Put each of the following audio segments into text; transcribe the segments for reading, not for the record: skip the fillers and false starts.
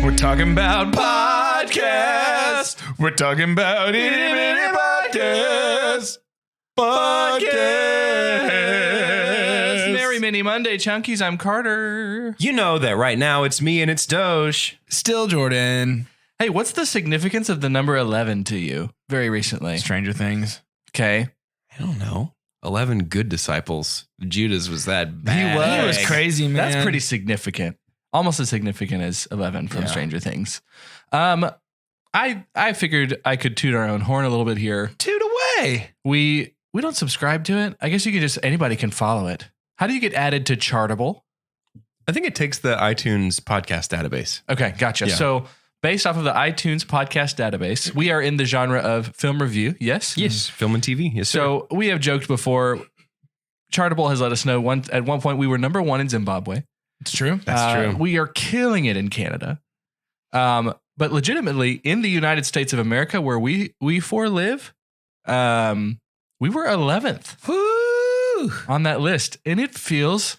We're talking about podcasts. We're talking about itty bitty podcasts. Podcast. Merry Mini Monday, Chunkies. I'm Carter. You know that right now it's me and it's Doge. Still Jordan. Hey, what's the significance of the number 11 to you very recently? Stranger Things. Okay. I don't know. 11 good disciples. Judas was that bad. He was crazy, man. That's pretty significant. Almost as significant as 11 from Stranger Things. I figured I could toot our own horn a little bit here. Toot away. We don't subscribe to it. I guess you could anybody can follow it. How do you get added to Chartable? I think it takes the iTunes podcast database. Okay, gotcha. Yeah. So based off of the iTunes podcast database, we are in the genre of film review. Yes? Yes. Film and TV. Yes, sir. So we have joked before. Chartable has let us know at one point we were number 1 in Zimbabwe. It's true. That's true. We are killing it in Canada. But legitimately in the United States of America, where we four live, we were 11th on that list. And it feels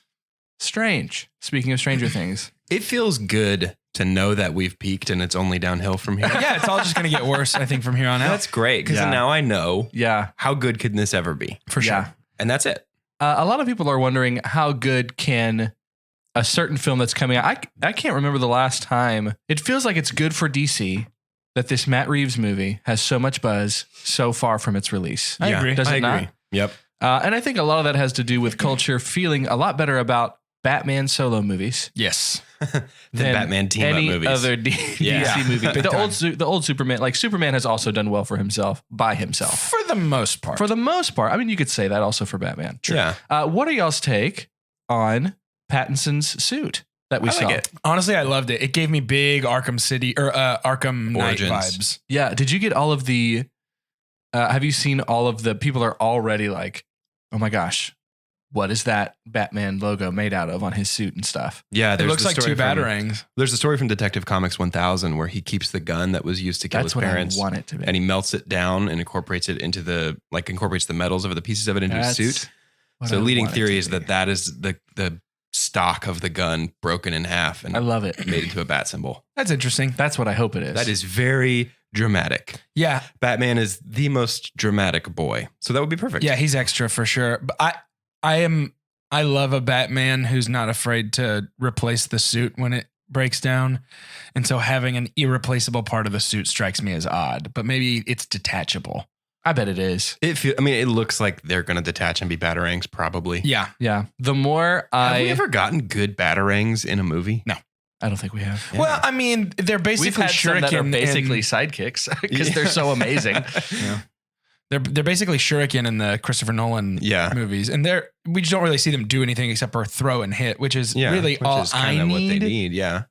strange. Speaking of Stranger Things. It feels good to know that we've peaked and it's only downhill from here. Yeah, it's all just going to get worse, I think, from here on out. That's great because Yeah. now I know Yeah. how good can this ever be. For sure. Yeah. And that's it. A lot of people are wondering how good can a certain film that's coming out. I can't remember the last time. It feels like it's good for DC that this Matt Reeves movie has so much buzz so far from its release. I agree. Does it I not? agree. Yep. And I think a lot of that has to do with culture feeling a lot better about Batman solo movies Yes. The than Batman team up any movies. other Yeah. DC movie. Big The old Superman, like Superman has also done well for himself by himself. For the most part. For the most part. I mean, you could say that also for Batman. Yeah. What are y'all's take on Pattinson's suit that we I saw? like it. Honestly, I loved it. It gave me big Arkham City or Arkham Knight Origins. vibes. Yeah. Did you get all of the, have you seen all of the people are already like, oh my gosh, what is that Batman logo made out of on his suit and stuff? Yeah. It There's looks the like story two from- batarangs. There's a story from Detective Comics 1000 where he keeps the gun that was used to kill That's his what parents. I want it to be. And he melts it down and incorporates it into incorporates the metals of the pieces of it into his suit. So the leading theory is that is the stock of the gun broken in half and I love it. made into a bat symbol. That's interesting. That's what I hope it is. That is very dramatic. Yeah. Batman is the most dramatic boy. So that would be perfect. Yeah, he's extra for sure. But I love a Batman who's not afraid to replace the suit when it breaks down. And so having an irreplaceable part of the suit strikes me as odd, but maybe it's detachable. I bet it is. It looks like they're going to detach and be batarangs probably. Yeah. Yeah. The more Have we ever gotten good batarangs in a movie? No. I don't think we have. Yeah. Well, I mean, they're We've basically had some that are shuriken. basically in, sidekicks because they're so amazing. they're basically shuriken in the Christopher Nolan movies, and we just don't really see them do anything except for throw and hit, which is really which all is I kinda need. what they need. Yeah.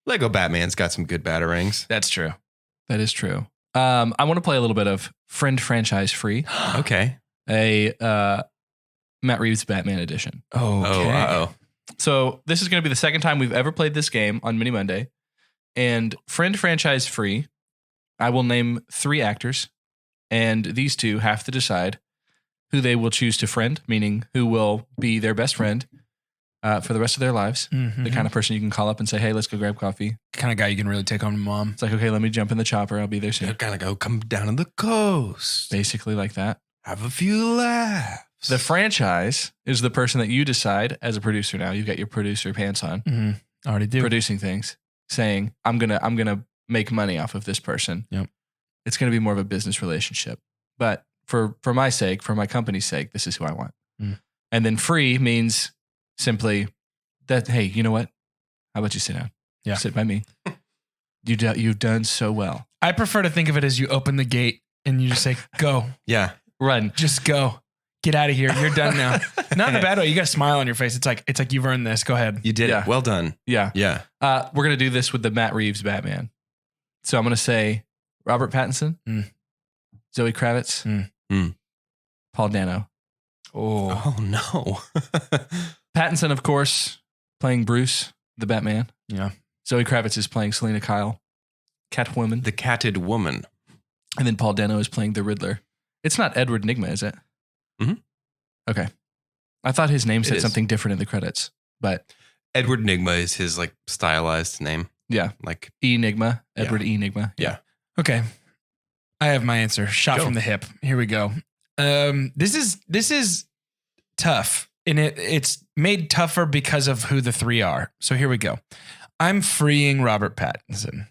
Lego Batman's got some good batarangs. That's true. That is true. I want to play a little bit of Friend Franchise Free, Okay. a Matt Reeves Batman edition. Okay. So this is going to be the second time we've ever played this game on Mini Monday. And Friend Franchise Free, I will name 3 actors, and these 2 have to decide who they will choose to friend, meaning who will be their best friend for the rest of their lives. Mhm. The kind of person you can call up and say, hey, let's go grab coffee. Kind of guy you can really take home to mom. It's like, okay, let me jump in the chopper. I'll be there soon. Gotta go come down to the coast. Basically like that. Have a few laughs. The franchise is the person that you decide as a producer now. You've got your producer pants on, Mm-hmm. Already do. producing things, saying, I'm gonna make money off of this person. Yep. It's gonna be more of a business relationship. But for my sake, for my company's sake, this is who I want. Mm. And then free means simply that, hey, you know what? How about you sit down? Yeah. Sit by me. You've done so well. I prefer to think of it as you open the gate and you just say, go. Yeah. Run. Just go. Get out of here. You're done now. Not in a bad way. You got a smile on your face. It's like you've earned this. Go ahead. You did Yeah. it. Well done. Yeah. Yeah. We're going to do this with the Matt Reeves Batman. So I'm going to say Robert Pattinson, Zoe Kravitz, Paul Dano. Oh no. Pattinson, of course, playing Bruce, the Batman. Yeah. Zoe Kravitz is playing Selena Kyle, Catwoman. The Catted Woman. And then Paul Dano is playing the Riddler. It's not Edward Nygma, is it? Mm-hmm. Okay. I thought his name said is. something different in the credits, but Edward Nygma is his like stylized name. yeah. Like Enigma, Edward Enigma. Yeah. Okay. I have my answer. Shot Go. from the hip. Here we go. This is tough. And it's made tougher because of who the three are. So here we go. I'm freeing Robert Pattinson.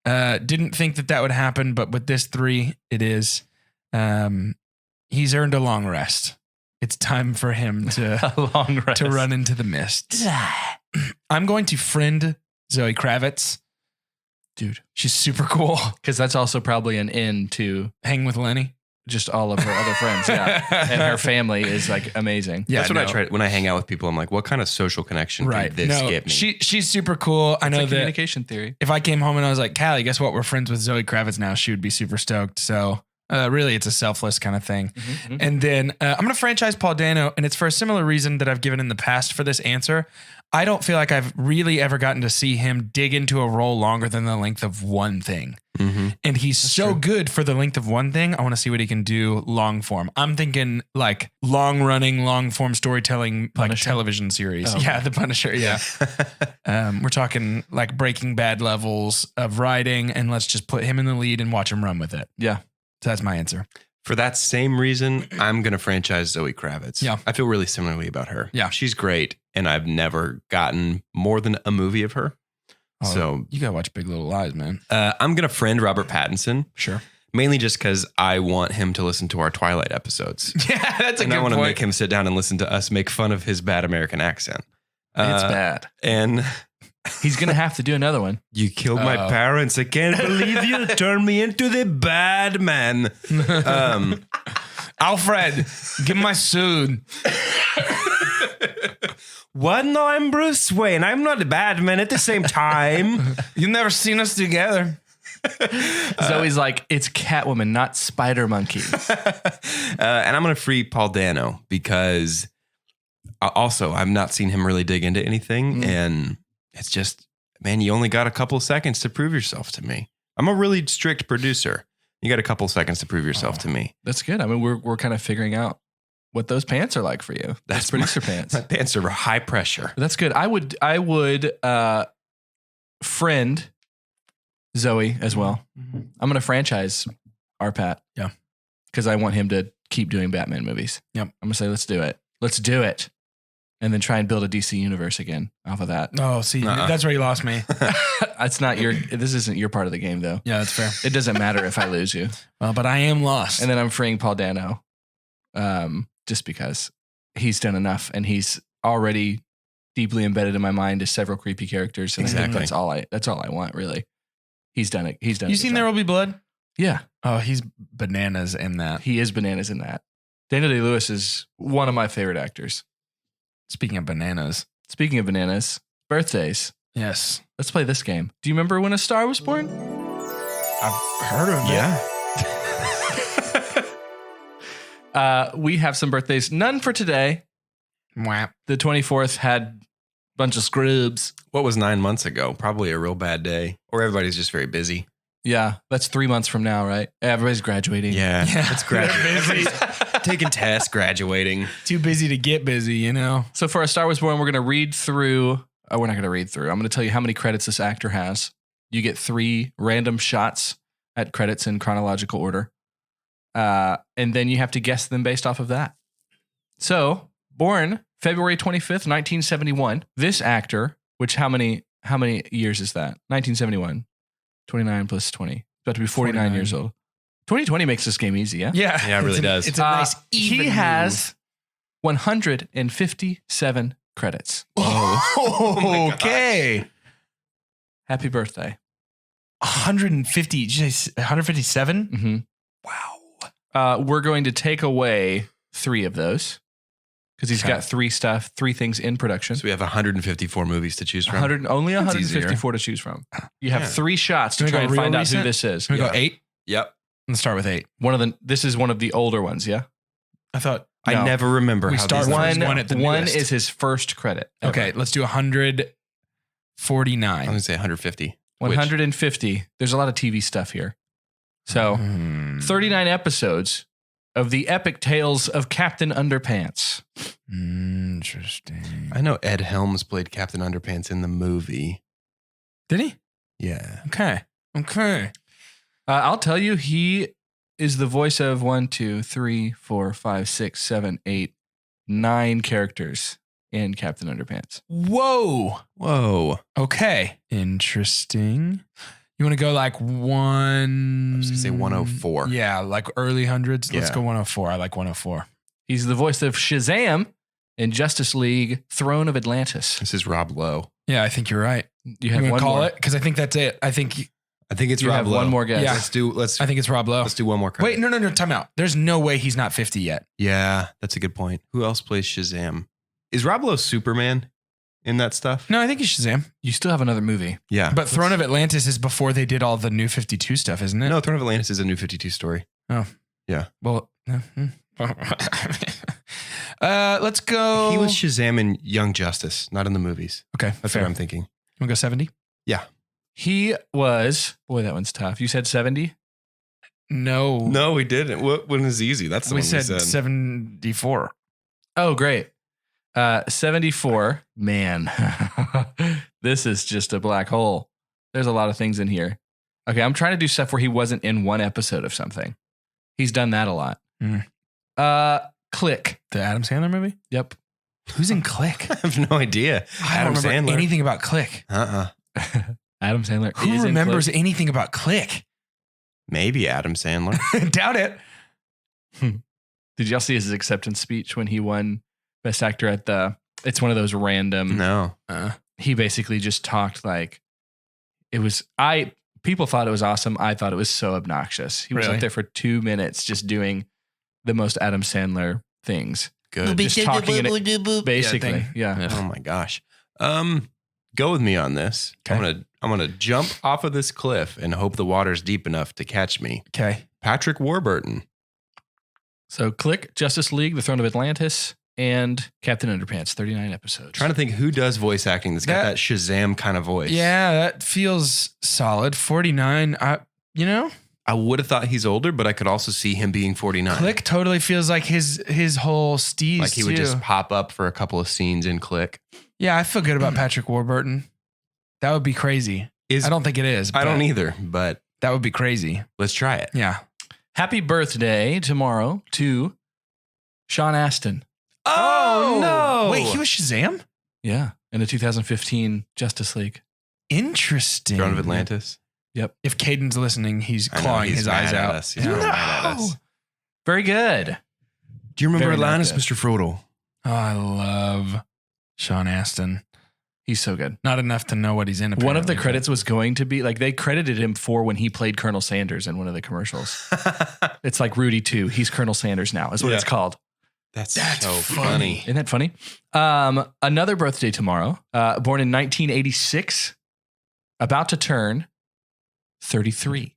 Didn't think that would happen, but with this three, it is. He's earned a long rest. It's time for him to A long rest. to run into the mist. I'm going to friend Zoe Kravitz. Dude. She's super cool. Because that's also probably an in to Hang with Lenny. just all of her other friends. Yeah. And her family is like amazing. that's what I try when I hang out with people. I'm like, what kind of social connection can this get me? She's super cool. I It's know a that communication theory. if I came home and I was like, Callie, guess what? We're friends with Zoe Kravitz now. She would be super stoked. So really, it's a selfless kind of thing. Mm-hmm. And then I'm going to franchise Paul Dano, and it's for a similar reason that I've given in the past for this answer. I don't feel like I've really ever gotten to see him dig into a role longer than the length of one thing. Mm-hmm. And he's so good for the length of one thing. I want to see what he can do long form. I'm thinking like long running, long form storytelling, like Punisher? television series. Oh. Yeah, the Punisher. Yeah. We're talking like Breaking Bad levels of writing, and let's just put him in the lead and watch him run with it. Yeah. So that's my answer. For that same reason, I'm going to franchise Zoe Kravitz. Yeah. I feel really similarly about her. Yeah. She's great. And I've never gotten more than a movie of her. Oh, So you gotta watch Big Little Lies, man. I'm going to friend Robert Pattinson. Sure. Mainly just because I want him to listen to our Twilight episodes. Yeah, that's a And good I want to point. make him sit down and listen to us make fun of his bad American accent. It's bad. And He's going to have to do another one. you killed my Uh-oh. parents. I can't believe you turned me into the bad man. Alfred, give me my suit. What? No, I'm Bruce Wayne. I'm not a bad man at the same time. You've never seen us together. Zoe's like, it's Catwoman, not Spider Monkey. And I'm going to free Paul Dano because also I've not seen him really dig into anything. And it's just, man, you only got a couple seconds to prove yourself to me. I'm a really strict producer. You got a couple seconds to prove yourself to me. That's good. I mean, we're kind of figuring out what those pants are like for you. That's producer pants. My pants are high pressure. That's good. I would friend Zoe as well. I'm going to franchise our Pat. Yeah. Because I want him to keep doing Batman movies. Yep. I'm going to say, let's do it. Let's do it. And then try and build a DC universe again off of that. Oh, see, that's where you lost me. This isn't your part of the game though. Yeah, that's fair. It doesn't matter if I lose you. Well, but I am lost. And then I'm freeing Paul Dano. Just because he's done enough and he's already deeply embedded in my mind as several creepy characters. And I think that's all I want, really. He's done it. He's done it. You seen There Will Be Blood? Yeah. Oh, he's bananas in that. He is bananas in that. Daniel Day-Lewis is one of my favorite actors. Speaking of bananas. Speaking of bananas, birthdays. Yes. Let's play this game. Do you remember when a star was born? I've heard of it. Yeah. We have some birthdays. None for today. Wow. The 24th had a bunch of scrubs. What was 9 months ago? Probably a real bad day. Or everybody's just very busy. Yeah, that's 3 months from now, right? Everybody's graduating. Yeah. It's Busy. taking tests, graduating. Too busy to get busy, you know? So for A Star Was Born, we're going to read through. Oh, we're not going to read through. I'm going to tell you how many credits this actor has. You get 3 random shots at credits in chronological order. And then you have to guess them based off of that. So, born February 25th, 1971. This actor, which how many years is that? 1971. 29 plus 20. It's about to be 49 years old. 2020 makes this game easy, yeah? Yeah. Yeah, it really does. It's a nice even He has 157 credits. Oh, okay. Happy birthday. 150. Did you say 157? Mm-hmm. Wow. We're going to take away 3 of those because he's got 3 things in production. So we have 154 movies to choose from. Only That's 154 to choose from. You have 3 shots to Can we try go and real find out recent? who this is. Can we go 8? Yep. Let's start with 8. This is one of the older ones, yeah? I thought. I No. never remember We how start these one- numbers one work. at the One newest. is his first credit. Okay, let's do 100. 49. I'm going to say 150. 150. There's a lot of TV stuff here. So 39 episodes of the epic tales of Captain Underpants. Interesting. I know Ed Helms played Captain Underpants in the movie. Did he? Yeah. Okay. I'll tell you, he is the voice of 1, 2, 3, 4, 5, 6, 7, 8, 9 characters in Captain Underpants. Whoa. Okay. Interesting. You want to go like one? I was going to say 104. Yeah, like early hundreds. Let's Yeah. go 104. I like 104. He's the voice of Shazam in Justice League Throne of Atlantis. This is Rob Lowe. Yeah, I think you're right. You have want one to call more. it? Because I think that's it. I think it's You Rob have Lowe. one more guess. Yeah. I think it's Rob Lowe. Let's do one more credit. Wait, no, time out. There's no way he's not 50 yet. Yeah, that's a good point. Who else plays Shazam? Is Rob Lowe Superman in that stuff? No, I think he's Shazam. You still have another movie. Yeah. But Throne of Atlantis is before they did all the New 52 stuff, isn't it? No, Throne of Atlantis is a New 52 story. Oh. Yeah. Well, let's go. He was Shazam in Young Justice, not in the movies. Okay, That's fair. what I'm thinking. You want to go 70? Yeah. He was, boy, that one's tough. You said 70? No. No, we didn't. What one is easy? That's the We one said 74. Oh, great. 74. Man, this is just a black hole. There's a lot of things in here. Okay, I'm trying to do stuff where he wasn't in one episode of something. He's done that a lot. Click. The Adam Sandler movie? Yep. Who's in Click? I have no idea. I don't remember anything about Click. Adam Sandler. Who is in remembers Click. anything about Click? Maybe Adam Sandler. Doubt it. Did y'all see his acceptance speech when he won Best Actor at the? It's one of those random. No. He basically just talked like it was. People thought it was awesome. I thought it was so obnoxious. He was Really? up there for 2 minutes just doing the most Adam Sandler things. Good. Just talking in it, basically. Yeah. Oh my gosh. Go with me on this. Okay. I'm gonna jump off of this cliff and hope the water's deep enough to catch me. Okay. Patrick Warburton. So Click, Justice League, The Throne of Atlantis, and Captain Underpants. 39 episodes. Trying to think who does voice acting that's got that Shazam kind of voice. Yeah, that feels solid. 49. I would have thought he's older, but I could also see him being 49. Click totally feels like his whole steez Like he would too. just pop up for a couple of scenes in Click. Yeah, I feel good about Patrick Warburton. That would be crazy. I don't think it is. I don't but either, but That would be crazy. let's try it. Yeah. Happy birthday tomorrow to Sean Astin. Oh, no. Wait, he was Shazam? Yeah. In the 2015 Justice League. Interesting. Throne of Atlantis. Yep. If Caden's listening, he's I know, clawing he's his mad eyes at out. us. He's real mad at us. Very good. Do you remember Very not Atlantis, good. Mr. Frodo? Oh, I love Sean Astin. He's so good. Not enough to know what he's in. One of the apparently, credits was going to be like they credited him for when he played Colonel Sanders in one of the commercials. It's like Rudy 2. He's Colonel Sanders now, is what Yeah. it's called. That's That's so funny. funny. Isn't that funny? Another birthday tomorrow. Born in 1986. About to turn 33.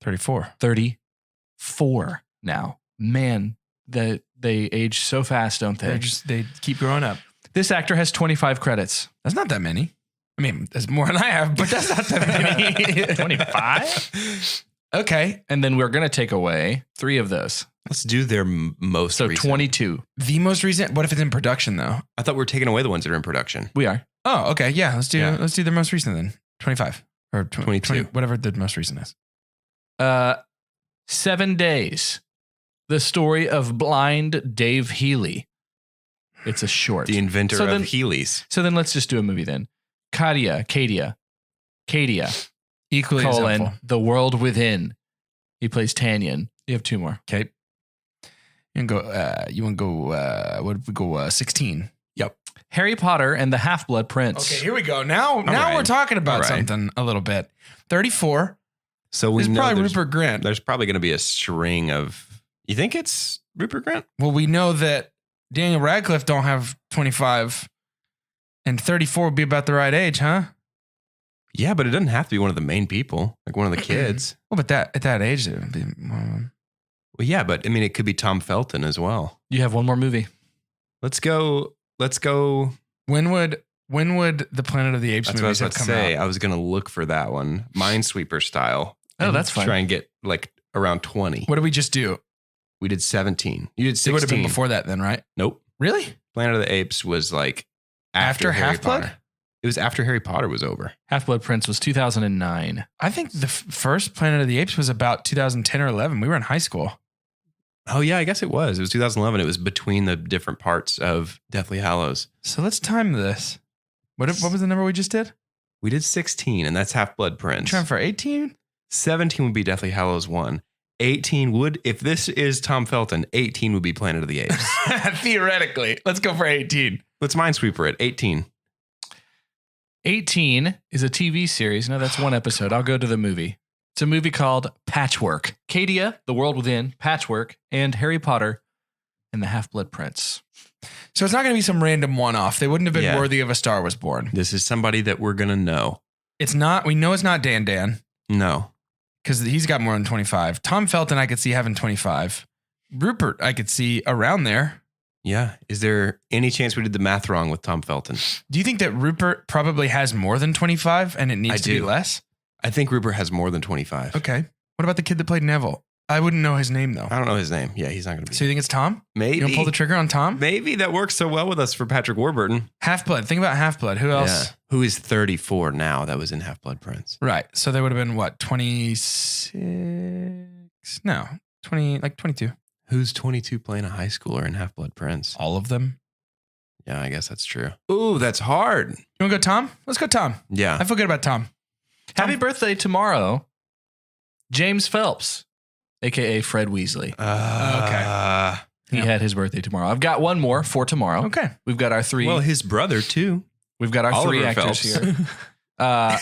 34. 34 now. Man, they age so fast, don't they? They keep growing up. This actor has 25 credits. That's not that many. I mean, that's more than I have, but that's not that many. 25? Okay. And then we're going to take away 3 of those. Let's do their most So recent. 22. The most recent. What if it's in production though? I thought we were taking away the ones that are in production. We are. Oh, okay. Yeah. Let's do Yeah. the most recent then. 25 or 22. whatever the most recent is. 7 Days. The story of blind Dave Healy. It's a short. The inventor So of then- Heelys. So then let's just do a movie then. Kadia, Equally as colon, helpful. The World Within. He plays Tanyan. You have 2 more. Okay. You want to go, what if we go 16? Yep. Harry Potter and the Half-Blood Prince. Okay, here we go. Now right. we're talking about All right. something a little bit. 34 So we is know probably there's, Rupert Grint. there's probably going to be a string of. You think it's Rupert Grint? Well, we know that Daniel Radcliffe don't have 25 and 34 would be about the right age, huh? Yeah, but it doesn't have to be one of the main people, like one of the kids. Well, but at that age, it would be Well, yeah, but I mean, it could be Tom Felton as well. You have 1 more movie. Let's go. when would When would the Planet of the Apes That's what I was movies have about to come say. out? I was going to look for that one, Minesweeper style. Oh, and that's fun. Try and get like around 20. What did we just do? We did 17. You did 16. It would have been before that then, right? Nope. Really? Planet of the Apes was like After Harry Half-Blood? Potter. It was after Harry Potter was over. Half-Blood Prince was 2009. I think the first Planet of the Apes was about 2010 or 11. We were in high school. Oh, yeah, I guess it was. It was 2011. It was between the different parts of Deathly Hallows. So let's time this. What was the number we just did? We did 16, and that's Half-Blood Prince. Trying for 18? 17 would be Deathly Hallows 1. 18 would, if this is Tom Felton, 18 would be Planet of the Apes. Theoretically. Let's go for 18. Let's Minesweeper it. 18. 18 is a TV series. No, that's one episode. I'll go to the movie. It's a movie called Patchwork. Cadia, The World Within, Patchwork, and Harry Potter and the Half-Blood Prince. So it's not going to be some random one-off. They wouldn't have been Yeah. worthy of A Star Was Born. This is somebody that we're going to know. It's not. We know it's not Dan No. because he's got more than 25. Tom Felton, I could see having 25. Rupert, I could see around there. Yeah. Is there any chance we did the math wrong with Tom Felton? Do you think that Rupert probably has more than 25 and it needs I to be do. less? I think Rupert has more than 25. Okay. What about the kid that played Neville? I wouldn't know his name though. I don't know his name. Yeah, he's not going to be. So you think it's Tom? Maybe. You don't pull the trigger on Tom? Maybe that works so well with us for Patrick Warburton. Half-Blood. Think about Half-Blood. Who else? Yeah. Who is 34 now that was in Half-Blood Prince? Right. So they would have been what? 26? No. 20, like 22. Who's 22 playing a high schooler in Half-Blood Prince? All of them. Yeah, I guess that's true. Ooh, that's hard. You want to go Tom? Let's go Tom. Yeah. I feel good about Tom. Happy birthday tomorrow, James Phelps, a.k.a. Fred Weasley. He Yeah. had his birthday tomorrow. I've got one more for tomorrow. Okay. We've got our three. Well, his brother, too. We've got our Oliver three actors Phelps. here.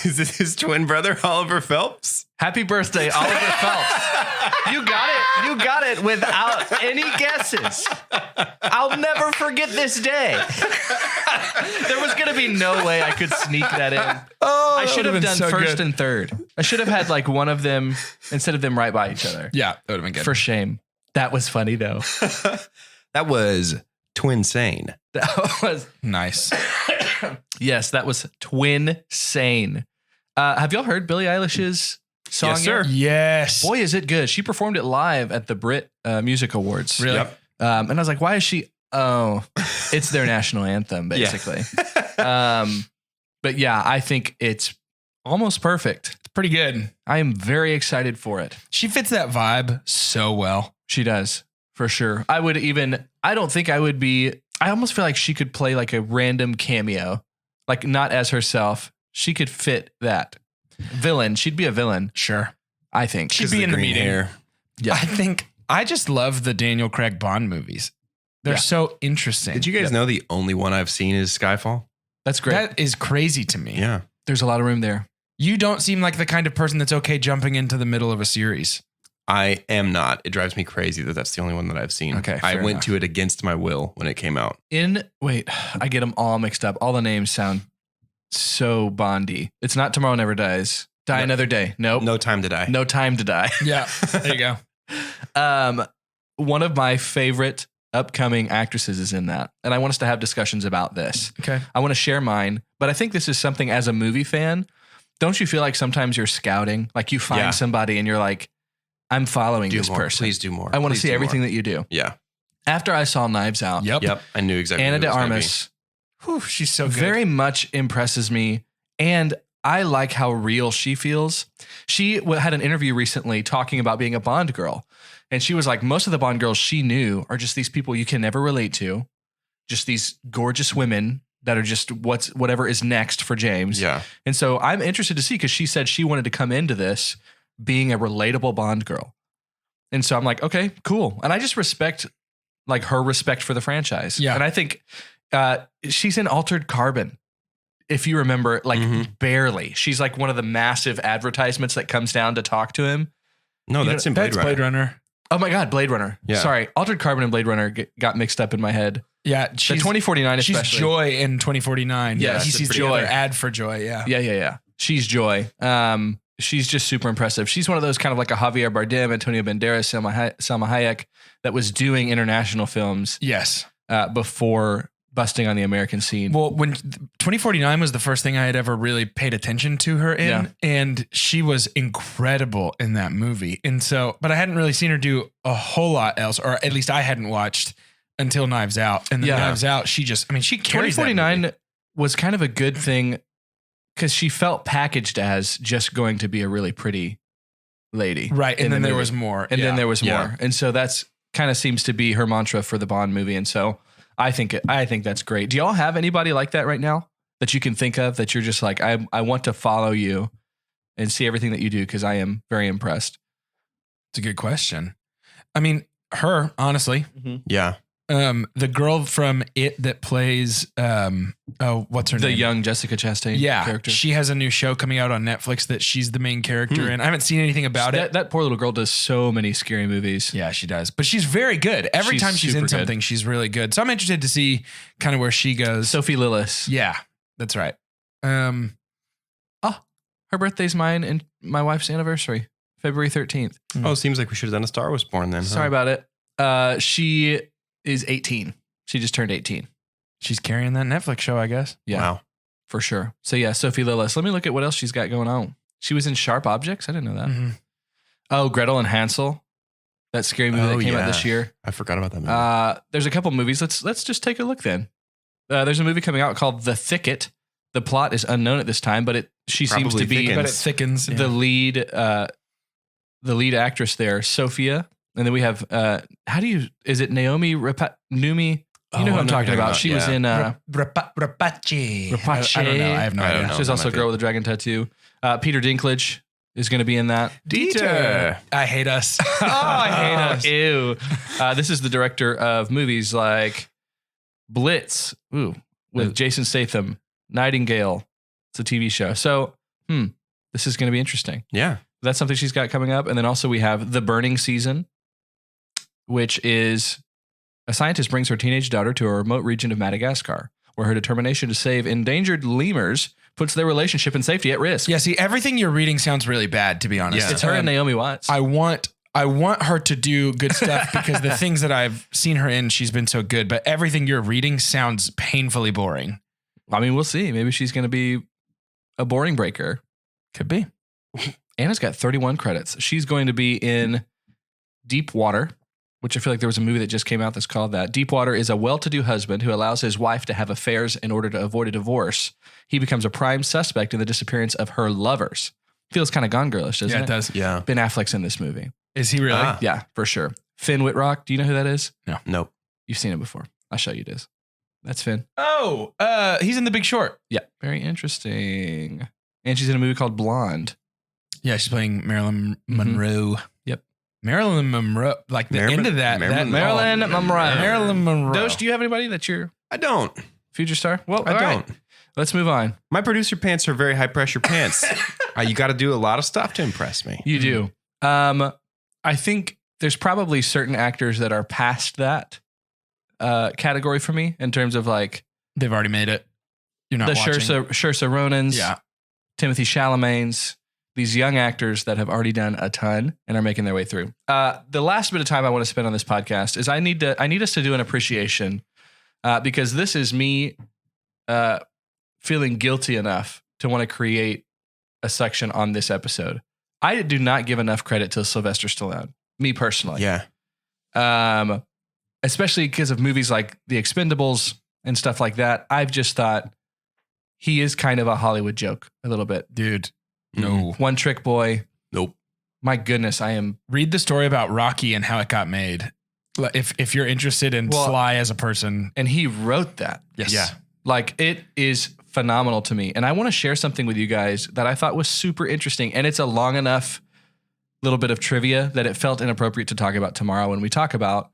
Is it his twin brother, Oliver Phelps? Happy birthday, Oliver Phelps. You got it. You got it without any guesses. I'll never forget this day. There was going to be no way I could sneak that in. Oh, I should have done first and third. I should have had like one of them instead of them right by each other. Yeah, that would have been good. For shame. That was funny though. That was Twinsane. That was Nice. yes, that was Twinsane. Have y'all heard Billie Eilish's song? Yes, sir. yet? Yes. Boy, is it good. She performed it live at the Brit Music Awards. Really? Yep. And I was like, why is she? Oh, it's their national anthem, basically. But yeah, I think it's almost perfect. It's pretty good. I am very excited for it. She fits that vibe so well. She does, for sure. I don't think I would be, I almost feel like she could play like a random cameo, like not as herself. She could fit that. Villain. She'd be a villain, Sure. I think. She'd be in the green meeting. hair. Yeah. I just love the Daniel Craig Bond movies. They're Yeah. so interesting. Did you guys know the only one I've seen is Skyfall? That's great. That is crazy to me. Yeah. There's a lot of room there. You don't seem like the kind of person that's okay jumping into the middle of a series. I am not. It drives me crazy that that's the only one that I've seen. Okay, I fair went enough. to it against my will when it came out. Wait, I get them all mixed up. All the names sound so Bondy. It's not Tomorrow Never Dies. Die No. Another Day. Nope. No Time to Die. No Time to Die. Yeah. There you go. One of my favorite upcoming actresses is in that. And I want us to have discussions about this. Okay. I want to share mine, but I think this is something as a movie fan. Don't you feel like sometimes you're scouting? Like you find Yeah. somebody and you're like, I'm following Do this more. person. Please do more. I want to Please see do everything more. that you do. Yeah. After I saw Knives Out, Yep. I knew exactly. Anna who de it was gonna be. Armas Whew, she's so good. very much impresses me. And I like how real she feels. She had an interview recently talking about being a Bond girl. And she was like, most of the Bond girls she knew are just these people you can never relate to. Just these gorgeous women that are just whatever is next for James. Yeah. And so I'm interested to see, because she said she wanted to come into this being a relatable Bond girl. And so I'm like, okay, cool. And I just respect like her respect for the franchise. Yeah. And I think she's in Altered Carbon. If you remember, like Mhm. barely. She's like one of the massive advertisements that comes down to talk to him. No, You that's know, in Blade That's Runner. Blade Runner. Oh my God, Blade Runner. Yeah. Sorry. Altered Carbon and Blade Runner got mixed up in my head. Yeah. The She's 2049 She's especially. Joy in 2049. Yes, He sees it's the Joy. other ad for Joy. Yeah. Yeah. She's Joy. She's just super impressive. She's one of those kind of like a Javier Bardem, Antonio Banderas, Salma Hayek that was doing international films Yes. before busting on the American scene. Well, when 2049 was the first thing I had ever really paid attention to her in, Yeah. and she was incredible in that movie. And so, but I hadn't really seen her do a whole lot else, or at least I hadn't watched until Knives Out. And then Yeah. Knives Out, she carries that 2049 movie. was kind of a good thing because she felt packaged as just going to be a really pretty lady. Right. in And the then there movie. was more. And then there was Yeah. more. And so that's kind of seems to be her mantra for the Bond movie. And so I think that's great. Do y'all have anybody like that right now that you can think of that you're just like, I want to follow you and see everything that you do because I am very impressed? It's a good question. I mean, her, honestly, Yeah. the girl from It that plays, what's her The name? young Jessica Chastain character. She has a new show coming out on Netflix that she's the main character in. I haven't seen anything about it. That poor little girl does so many scary movies. Yeah, she does. But she's very good. Every She's time she's super in good. something, she's really good. So I'm interested to see kind of where she goes. Sophie Lillis. Yeah, that's right. Her birthday's mine and my wife's anniversary, February 13th. Oh, seems like we should have done a Star Wars Born then. Sorry about it. She is 18. She just turned 18. She's carrying that Netflix show, I guess. Yeah, Wow. for sure. So yeah, Sophie Lillis. Let me look at what else she's got going on. She was in Sharp Objects. I didn't know that. Mm-hmm. Oh, Gretel and Hansel. That scary movie Oh, that came out yeah. this year. I forgot about that movie. There's a couple movies. Let's just take a look then. There's a movie coming out called The Thicket. The plot is unknown at this time, but she seems Probably to be thickens. But it thickens. the lead actress there, Sophia. And then we have is it Naomi Numi? You know who I'm talking about. She was in Rapace. Rapace. I don't know. I have no I don't idea. know. She's that also might a girl with a dragon tattoo. Peter Dinklage is going to be in that. Dieter. I hate us. Oh, I hate us. Ew. This is the director of movies like Blitz, with Jason Statham, Nightingale. It's a TV show. So, this is going to be interesting. Yeah. That's something she's got coming up. And then also we have The Burning Season, which is a scientist brings her teenage daughter to a remote region of Madagascar, where her determination to save endangered lemurs puts their relationship and safety at risk. Yeah, see, everything you're reading sounds really bad, to be honest. Yeah. It's her and Naomi Watts. I want her to do good stuff because the things that I've seen her in, she's been so good. But everything you're reading sounds painfully boring. I mean, we'll see. Maybe she's going to be a boring breaker. Could be. Anna's got 31 credits. She's going to be in Deep Water, which I feel like there was a movie that just came out that's called that. Deep Water is a well-to-do husband who allows his wife to have affairs in order to avoid a divorce. He becomes a prime suspect in the disappearance of her lovers. Feels kind of Gone Girlish, doesn't Yeah, it? it does. Yeah. Ben Affleck's in this movie. Is he really? Ah. Yeah, for sure. Finn Whitrock. Do you know who that is? Nope. You've seen it before. I'll show you this. That's Finn. Oh, he's in The Big Short. Yeah, very interesting. And she's in a movie called Blonde. Yeah, she's playing Marilyn Monroe. Yep. Marilyn Monroe. Like the end of that. Marilyn Monroe. Marilyn Monroe. Doge, do you have anybody that's your I don't. future star? Well, I all right. don't. Let's move on. My producer pants are very high pressure pants. You got to do a lot of stuff to impress me. You do. I think there's probably certain actors that are past that category for me in terms of like They've already made it. You're not the watching. Saoirse Ronans, Yeah. Timothy Chalamets, these young actors that have already done a ton and are making their way through. The last bit of time I want to spend on this podcast is I need us to do an appreciation because this is me feeling guilty enough to want to create a section on this episode. I do not give enough credit to Sylvester Stallone, me personally. Yeah. Especially because of movies like The Expendables and stuff like that. I've just thought he is kind of a Hollywood joke a little bit. Dude. No. No. One trick boy. Nope. My goodness, I am. Read the story about Rocky and how it got made. If you're interested in Well, Sly as a person. And he wrote that. Yes. Yeah. Like, it is phenomenal to me. And I want to share something with you guys that I thought was super interesting. And it's a long enough little bit of trivia that it felt inappropriate to talk about tomorrow when we talk about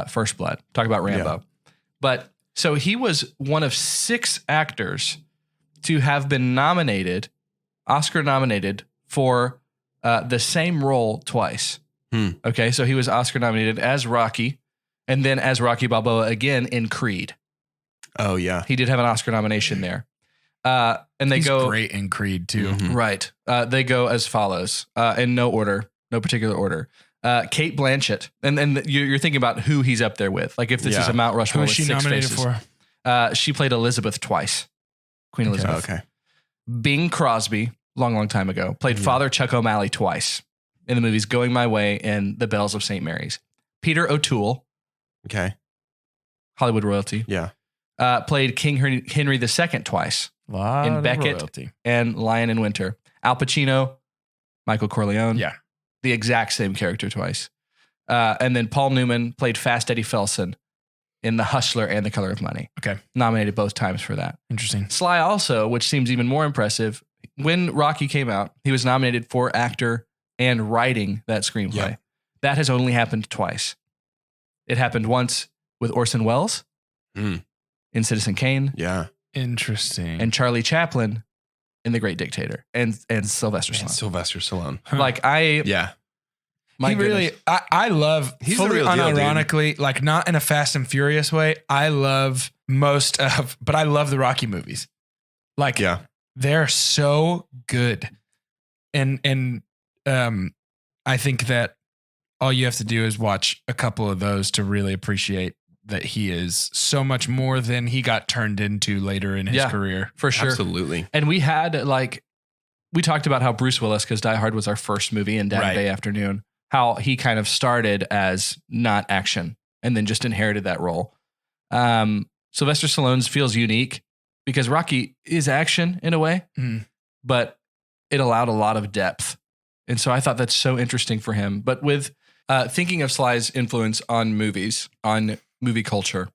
First Blood, talk about Rambo. Yeah. But so he was one of 6 actors to have been Oscar nominated for the same role twice. Okay, so he was Oscar nominated as Rocky and then as Rocky Balboa again in Creed. Oh, yeah. He did have an Oscar nomination there. And they He's go great in Creed too. Mhm. right. They go as follows in no particular order. Kate Blanchett, and you're thinking about who he's up there with. Like if this is Yeah. a Mount Who Rushmore was with she 6 nominated faces. for? She played Elizabeth twice. Queen Elizabeth. Okay. Bing Crosby, long time ago, played Father Chuck O'Malley twice in the movies Going My Way and The Bells of St. Mary's. Peter O'Toole, Okay. Hollywood royalty, Yeah. played King Henry II twice Lot in of Beckett royalty. and Lion in Winter. Al Pacino, Michael Corleone. Yeah. The exact same character twice. And then Paul Newman played Fast Eddie Felson in The Hustler and The Color of Money. Okay. Nominated both times for that. Interesting. Sly also, which seems even more impressive, when Rocky came out, he was nominated for actor and writing that screenplay. Yeah. That has only happened twice. It happened once with Orson Welles Mm. in Citizen Kane Yeah. Interesting. and Charlie Chaplin in The Great Dictator and Sylvester Man, Stallone. Sylvester Stallone. Huh. Like Yeah. my he really, goodness. I love, He's the fully real deal, dude. unironically, like not in a Fast and Furious way. I love but I love the Rocky movies. Like, Yeah. they're so good. And I think that all you have to do is watch a couple of those to really appreciate that he is so much more than he got turned into later in his Yeah. career. For sure. Absolutely. And we had we talked about how Bruce Willis, because Die Hard was our first movie in Dad Right. Day Afternoon, how he kind of started as not action and then just inherited that role. Sylvester Stallone's feels unique because Rocky is action in a way, but it allowed a lot of depth. And so I thought that's so interesting for him. But with thinking of Sly's influence on movies, on movie culture,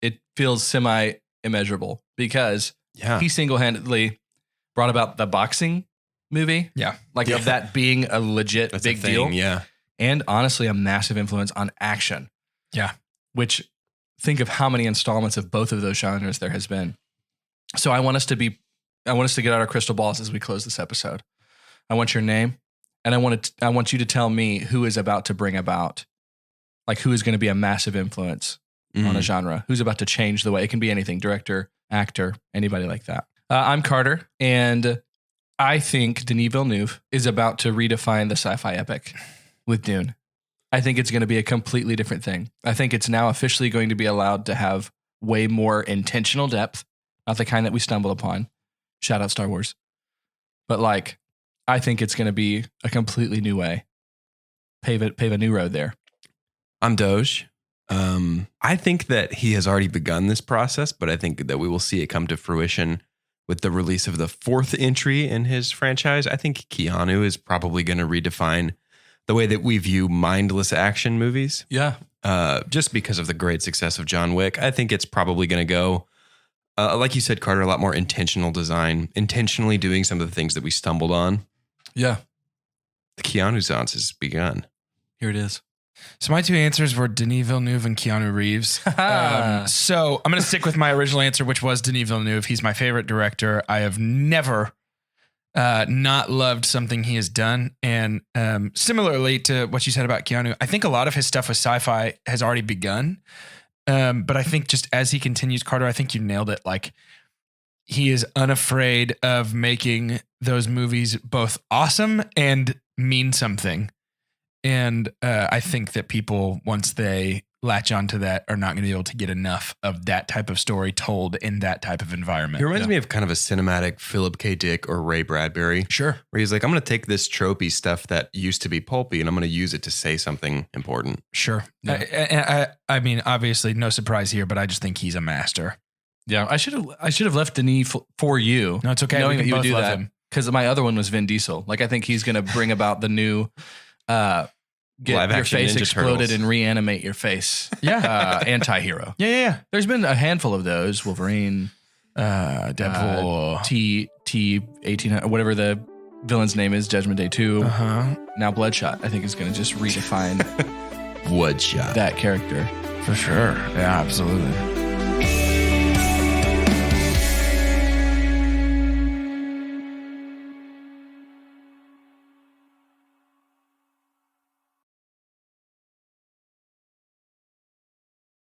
it feels semi-immeasurable because Yeah. he single-handedly brought about the boxing movie. Yeah. Like Yeah. of that being a legit That's big a thing. deal. Yeah. And honestly, a massive influence on action. Yeah. Which think of how many installments of both of those genres there has been. So I want us to get out our crystal balls as we close this episode. I want your name and I want you to tell me who is about to bring about, like who is going to be a massive influence on a genre, who's about to change the way. It can be anything, director, actor, anybody like that. I'm Carter, and I think Denis Villeneuve is about to redefine the sci-fi epic with Dune. I think it's going to be a completely different thing. I think it's now officially going to be allowed to have way more intentional depth, not the kind that we stumble upon. Shout out Star Wars. But like, I think it's going to be a completely new way. Pave a new road there. I'm Doge. I think that he has already begun this process, but I think that we will see it come to fruition with the release of the fourth entry in his franchise. I think Keanu is probably going to redefine the way that we view mindless action movies. Yeah. Just because of the great success of John Wick. I think it's probably going to go, like you said, Carter, a lot more intentional design, intentionally doing some of the things that we stumbled on. Yeah. The Keanu Zance has begun. Here it is. So my two answers were Denis Villeneuve and Keanu Reeves. So I'm going to stick with my original answer, which was Denis Villeneuve. He's my favorite director. I have never not loved something he has done. And similarly to what you said about Keanu, I think a lot of his stuff with sci-fi has already begun. But I think just as he continues, Carter, I think you nailed it. Like, he is unafraid of making those movies both awesome and mean something. And I think that people, once they latch onto that, are not going to be able to get enough of that type of story told in that type of environment. He reminds me of kind of a cinematic Philip K. Dick or Ray Bradbury. Sure. Where he's like, I'm going to take this tropey stuff that used to be pulpy and I'm going to use it to say something important. Sure. Yeah. I mean, obviously, no surprise here, but I just think he's a master. Yeah, I should have left Denis for you. No, it's okay. Knowing We that can you would both do love that, him. because my other one was Vin Diesel. Like, I think he's going to bring about the new get Live your action face Ninja exploded Turtles. and reanimate your face. Yeah. Anti-hero. Yeah. There's been a handful of those. Wolverine, Deadpool. T 1800, whatever the villain's name is, Judgment Day 2. Uh-huh. Now Bloodshot, I think, is going to just redefine Woodshot. that character. For sure. Yeah, absolutely.